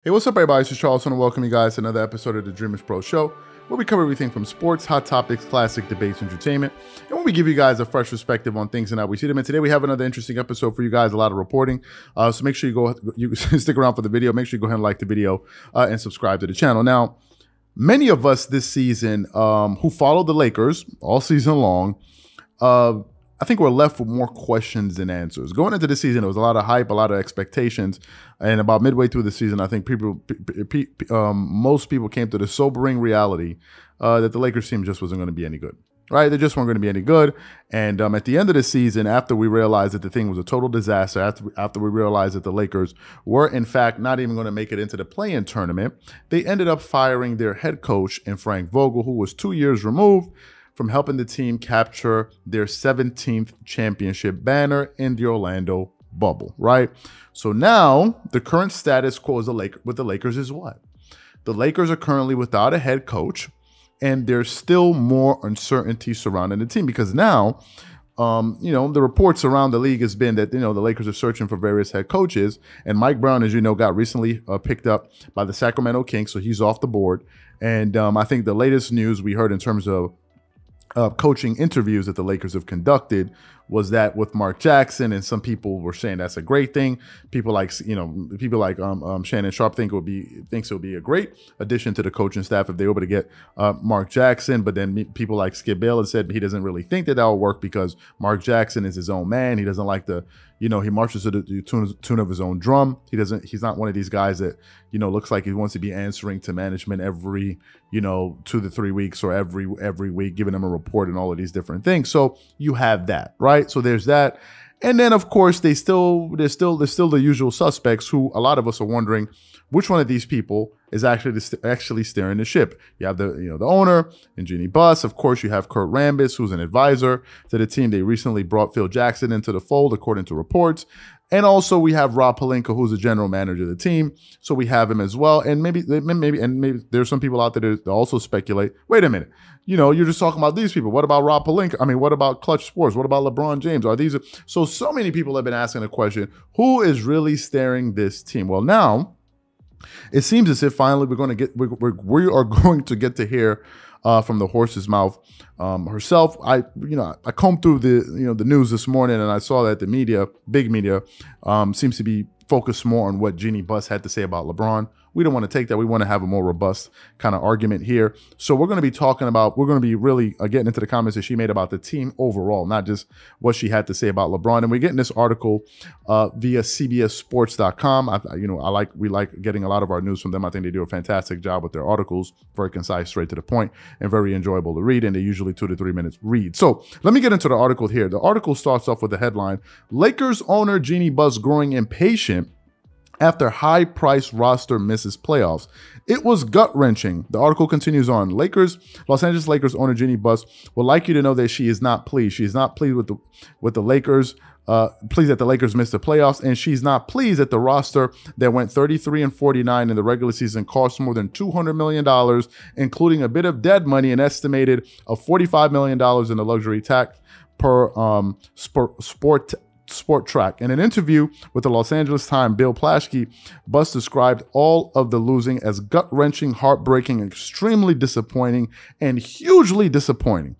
Hey, what's up, everybody? This is Charles, and welcome you guys to another episode of the Dreamerspro Show, where we cover everything from sports, hot topics, classic debates, entertainment, and when we give you guys a fresh perspective on things and how we see them. And today we have another interesting episode for you guys, a lot of reporting. So make sure you stick around for the video. Make sure you go ahead and like the video and subscribe to the channel. Now, many of us this season who followed the Lakers all season long, I think we're left with more questions than answers. Going into the season, there was a lot of hype, a lot of expectations, and about midway through the season, I think most people came to the sobering reality that the Lakers team just wasn't going to be any good. Right? They just weren't going to be any good. And at the end of the season, after we realized that the thing was a total disaster, after we realized that the Lakers were, in fact, not even going to make it into the play-in tournament, they ended up firing their head coach in Frank Vogel, who was 2 years removed from helping the team capture their 17th championship banner in the Orlando bubble, right? So now the current status quo with the Lakers is what? The Lakers are currently without a head coach, and there's still more uncertainty surrounding the team because now, the reports around the league has been that, the Lakers are searching for various head coaches, and Mike Brown, as you know, got recently picked up by the Sacramento Kings, so he's off the board. And I think the latest news we heard in terms of coaching interviews that the Lakers have conducted was that with Mark Jackson, and some people were saying that's a great thing. People like Shannon Sharp thinks it would be a great addition to the coaching staff if they were able to get Mark Jackson. But then people like Skip Bayless said he doesn't really think that will work because Mark Jackson is his own man. He doesn't like he marches to the tune of his own drum. He's not one of these guys that, looks like he wants to be answering to management every, 2 to 3 weeks or every week, giving them a report and all of these different things. So you have that, right? So there's that. And then, of course, there's still the usual suspects who a lot of us are wondering which one of these people is actually steering the ship. You have the owner and Jeanie. Of course, you have Kurt Rambis, who's an advisor to the team. They recently brought Phil Jackson into the fold, according to reports. And also we have Rob Pelinka, who's the general manager of the team. So we have him as well. And maybe there's some people out there that also speculate, wait a minute, you're just talking about these people. What about Rob Pelinka? I mean, what about Clutch Sports? What about LeBron James? So many people have been asking the question, who is really steering this team? Well, now it seems as if finally we are going to get to hear from the horse's mouth herself. I combed through the news this morning, and I saw that the big media, seems to be focused more on what Jeanie Buss had to say about LeBron. We don't want to take that. We want to have a more robust kind of argument here. So we're going to be really getting into the comments that she made about the team overall, not just what she had to say about LeBron. And we're getting this article via CBSSports.com. We like getting a lot of our news from them. I think they do a fantastic job with their articles, very concise, straight to the point, and very enjoyable to read. And they're usually 2 to 3 minutes read. So let me get into the article here. The article starts off with the headline: Lakers owner Jeanie Buss growing impatient after high-priced roster misses playoffs. It was gut-wrenching. The article continues on. Los Angeles Lakers owner Jeanie Buss would like you to know that she is not pleased. She is not pleased with the Lakers, pleased that the Lakers missed the playoffs, and she's not pleased that the roster that went 33-49 in the regular season cost more than $200 million, including a bit of dead money, an estimated of $45 million in the luxury tax per Sport Track. In an interview with the Los Angeles Times, Bill Plaschke, Buss described all of the losing as gut-wrenching, heartbreaking, extremely disappointing, and hugely disappointing.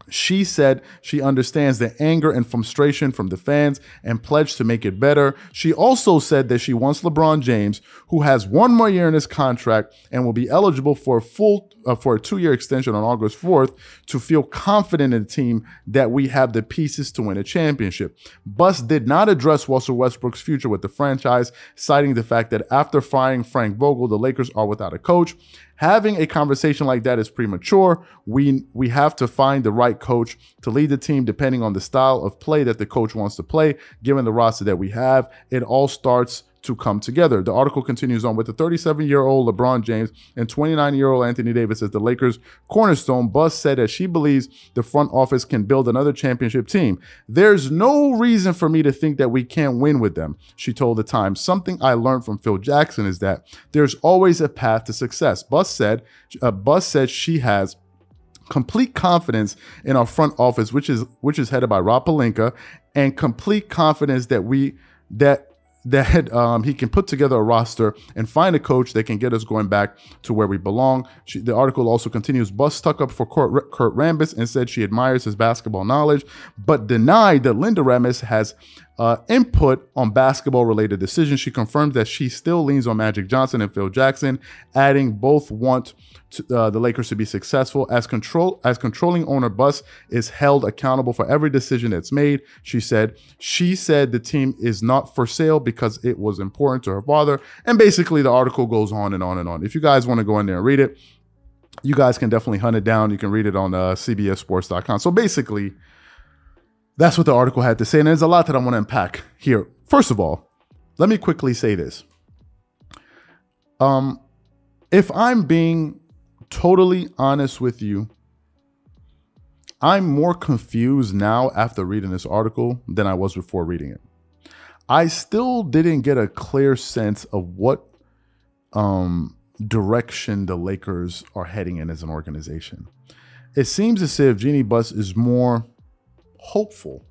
She said she understands the anger and frustration from the fans and pledged to make it better. She also said that she wants LeBron James, who has 1 more year in his contract and will be eligible for a 2-year extension on August 4th, to feel confident in the team that we have the pieces to win a championship. Buss did not address Russell Westbrook's future with the franchise, citing the fact that after firing Frank Vogel, the Lakers are without a coach. Having a conversation like that is premature. We have to find the right coach to lead the team depending on the style of play that the coach wants to play, given the roster that we have. It all starts to come together. The article continues on with the 37-year-old LeBron James and 29-year-old Anthony Davis as the Lakers' cornerstone. Buss said that she believes the front office can build another championship team. There's no reason for me to think that we can't win with them, she told the Times. Something I learned from Phil Jackson is that there's always a path to success. Buss said she has complete confidence in our front office, which is headed by Rob Pelinka, and complete confidence that that he can put together a roster and find a coach that can get us going back to where we belong. The article also continues, Buss stuck up for Kurt Rambis and said she admires his basketball knowledge, but denied that Linda Rambis has input on basketball-related decisions. She confirmed that she still leans on Magic Johnson and Phil Jackson, adding both want the Lakers to be successful. As controlling owner, Buss is held accountable for every decision that's made, she said. She said the team is not for sale because it was important to her father. And basically the article goes on and on and on. If you guys want to go in there and read it, you guys can definitely hunt it down. You can read it on cbssports.com. So basically, that's what the article had to say. And there's a lot that I want to unpack here. First of all, let me quickly say this. If I'm being totally honest with you, I'm more confused now after reading this article than I was before reading it. I still didn't get a clear sense of what direction the Lakers are heading in as an organization. It seems as if Jeanie Buss is more hopeful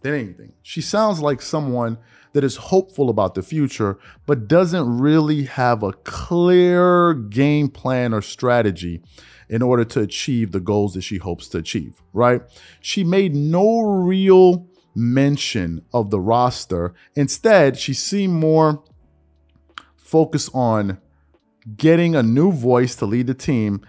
than anything. She sounds like someone that is hopeful about the future, but doesn't really have a clear game plan or strategy in order to achieve the goals that she hopes to achieve, right? She made no real mention of the roster. Instead, she seemed more focused on getting a new voice to lead the team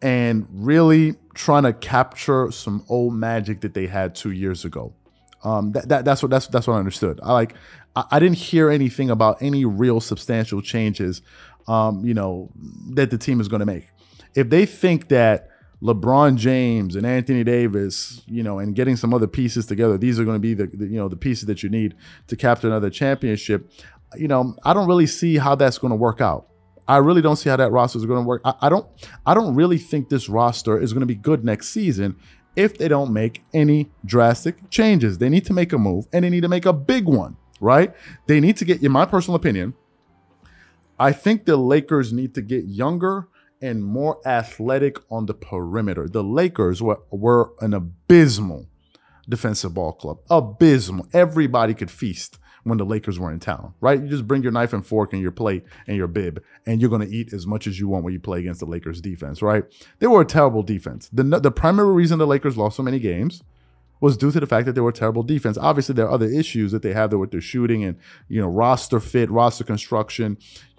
and really trying to capture some old magic that they had 2 years ago. That's what I understood. I didn't hear anything about any real substantial changes, that the team is going to make. If they think that LeBron James and Anthony Davis, and getting some other pieces together, these are going to be the pieces that you need to capture another championship, I don't really see how that's going to work out. I really don't see how that roster is going to work. I don't really think this roster is going to be good next season if they don't make any drastic changes. They need to make a move, and they need to make a big one, right? They need to get, in my personal opinion, I think the Lakers need to get younger and more athletic on the perimeter. The Lakers were an abysmal defensive ball club. Abysmal. Everybody could feast when the Lakers were in town, right? You just bring your knife and fork and your plate and your bib, and you're going to eat as much as you want when you play against the Lakers defense, right? They were a terrible defense. The primary reason the Lakers lost so many games was due to the fact that they were a terrible defense. Obviously, there are other issues that they have there with their shooting and, roster fit, roster construction,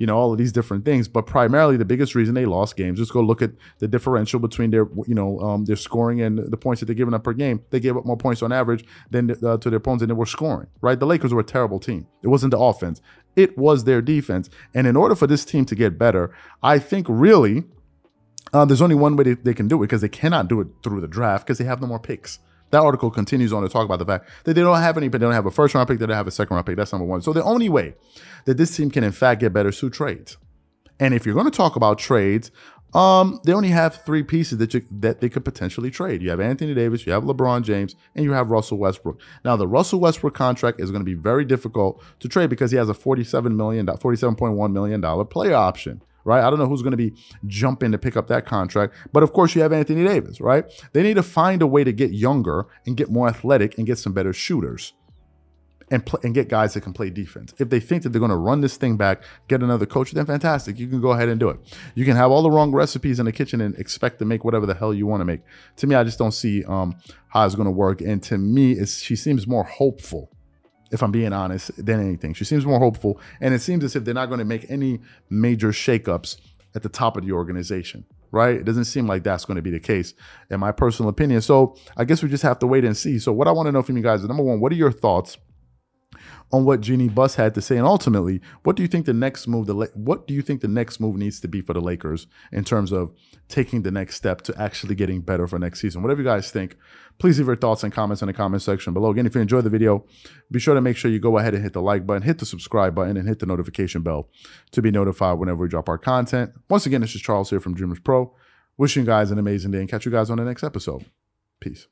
all of these different things. But primarily, the biggest reason they lost games, just go look at the differential between their, their scoring and the points that they're giving up per game. They gave up more points on average than to their opponents than they were scoring, right? The Lakers were a terrible team. It wasn't the offense. It was their defense. And in order for this team to get better, I think really there's only one way they can do it, because they cannot do it through the draft because they have no more picks. That article continues on to talk about the fact that they don't have any, but they don't have a first-round pick, they don't have a second-round pick. That's number one. So the only way that this team can, in fact, get better is through trades. And if you're going to talk about trades, they only have three pieces that they could potentially trade. You have Anthony Davis, you have LeBron James, and you have Russell Westbrook. Now, the Russell Westbrook contract is going to be very difficult to trade because he has a $47.1 million player option. Right? I don't know who's going to be jumping to pick up that contract. But of course, you have Anthony Davis, right? They need to find a way to get younger and get more athletic and get some better shooters and get guys that can play defense. If they think that they're going to run this thing back, get another coach, then fantastic. You can go ahead and do it. You can have all the wrong recipes in the kitchen and expect to make whatever the hell you want to make. To me, I just don't see how it's going to work. And to me, she seems more hopeful, if I'm being honest, than anything. She seems more hopeful, and it seems as if they're not going to make any major shakeups at the top of the organization, right? It doesn't seem like that's going to be the case, in my personal opinion. So I guess we just have to wait and see. So what I want to know from you guys is, number one, what are your thoughts on what Jeanie Buss had to say, and ultimately, what do you think the next move needs to be for the Lakers in terms of taking the next step to actually getting better for next season? Whatever you guys think, please leave your thoughts and comments in the comment section below. Again, if you enjoyed the video, be sure to make sure you go ahead and hit the like button, hit the subscribe button, and hit the notification bell to be notified whenever we drop our content. Once again, this is Charles here from Dreamerspro, wishing you guys an amazing day, and catch you guys on the next episode. Peace.